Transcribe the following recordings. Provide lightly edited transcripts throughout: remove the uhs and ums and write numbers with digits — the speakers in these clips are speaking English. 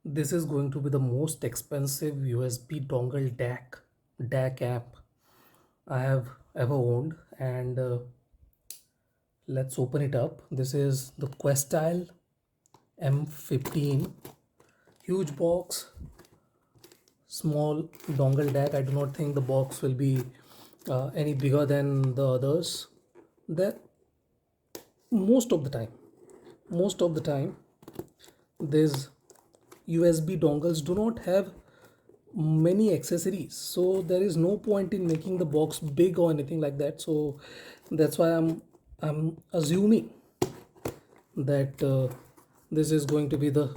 This is going to be the most expensive USB dongle DAC app I have ever owned, and let's open it up. This is the Questyle M15, huge box, small dongle DAC. I do not think the box will be any bigger than the others. That most of the time, most of the time, these USB dongles do not have many accessories, so there is no point in making the box big or anything like that. So that's why I'm assuming that this is going to be the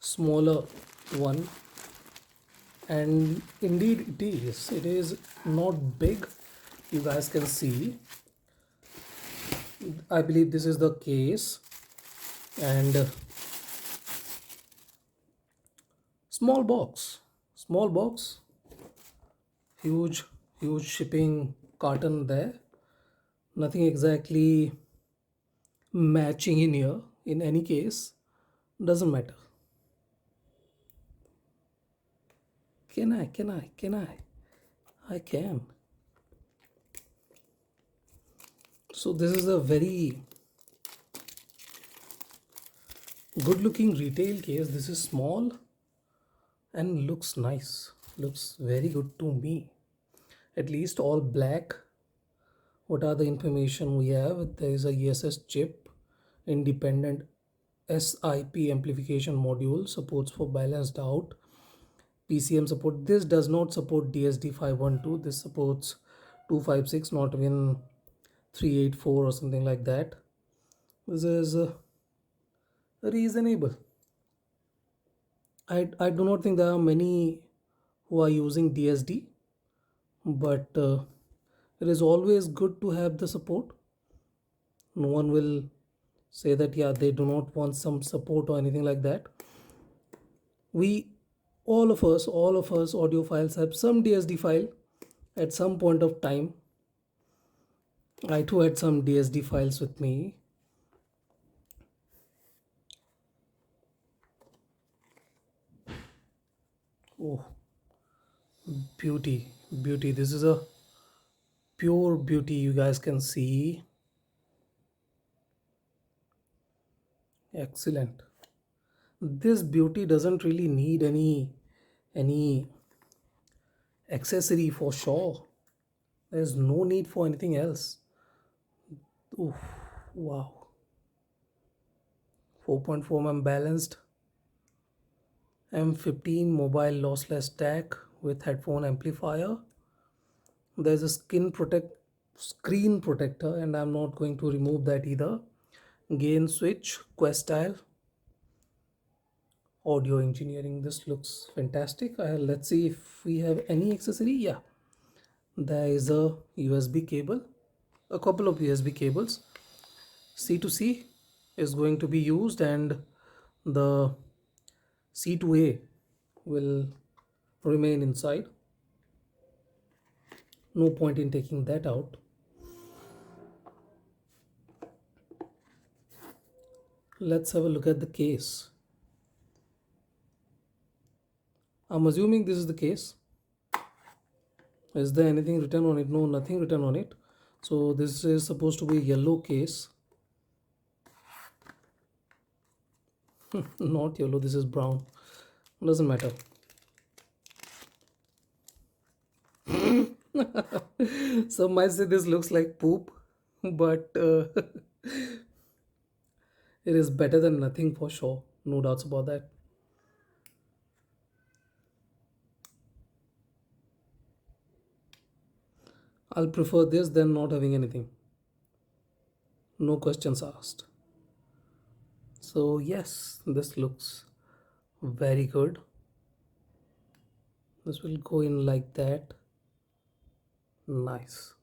smaller one, and indeed it is not big. You guys can see, I believe this is the case, and small box, huge shipping carton there, nothing exactly matching in here. In any case, doesn't matter. Can I can. So this is a very good looking retail case. This is small and looks nice, looks very good to me. At least all black. What are the information we have? There is a ESS chip, independent SIP amplification module, supports for balanced out, PCM support. This does not support DSD 512. This supports 256, not even 384 or something like that. This is reasonable. I do not think there are many who are using DSD, but it is always good to have the support. No one will say that, yeah, they do not want some support or anything like that. We, all of us audiophiles have some DSD file at some point of time. I too had some DSD files with me. Oh, beauty. This is a pure beauty. You guys can see. Excellent. This beauty doesn't really need any accessory for sure. There's no need for anything else. Oof, wow. 4.4 mm balanced M15 mobile lossless DAC with headphone amplifier. There's a screen protector, and I'm not going to remove that either. Gain switch, Questyle, audio engineering. This looks fantastic. Let's see if we have any accessory. Yeah, there is a USB cable, a couple of USB cables. C to C is going to be used, and the C to A will remain inside. No point in taking that out. Let's have a look at the case. I'm assuming this is the case. Is there anything written on it? No, nothing written on it. So this is supposed to be a yellow case. Not yellow, this is brown. Doesn't matter. Some might say this looks like poop, but it is better than nothing for sure. No doubts about that. I'll prefer this than not having anything. No questions asked. So yes, this looks very good. This will go in like that. Nice.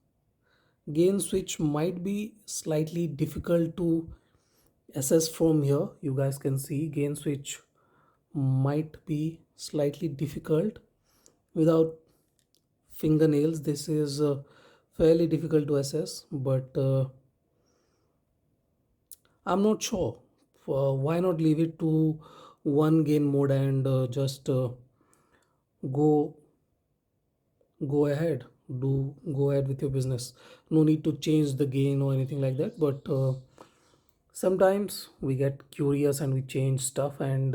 Gain switch might be slightly difficult to assess from here. You guys can see gain switch might be slightly difficult without fingernails. This is fairly difficult to assess, but I'm not sure. Why not leave it to one gain mode and just go go ahead go ahead with your business. No need to change the gain or anything like that, but sometimes we get curious and we change stuff, and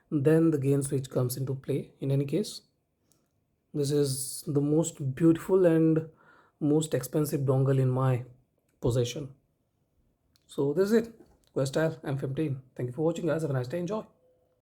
then the gain switch comes into play. In any case, this is the most beautiful and most expensive dongle in my possession. So this is it. Questyle M15. Thank you for watching, guys. Have a nice day. Enjoy.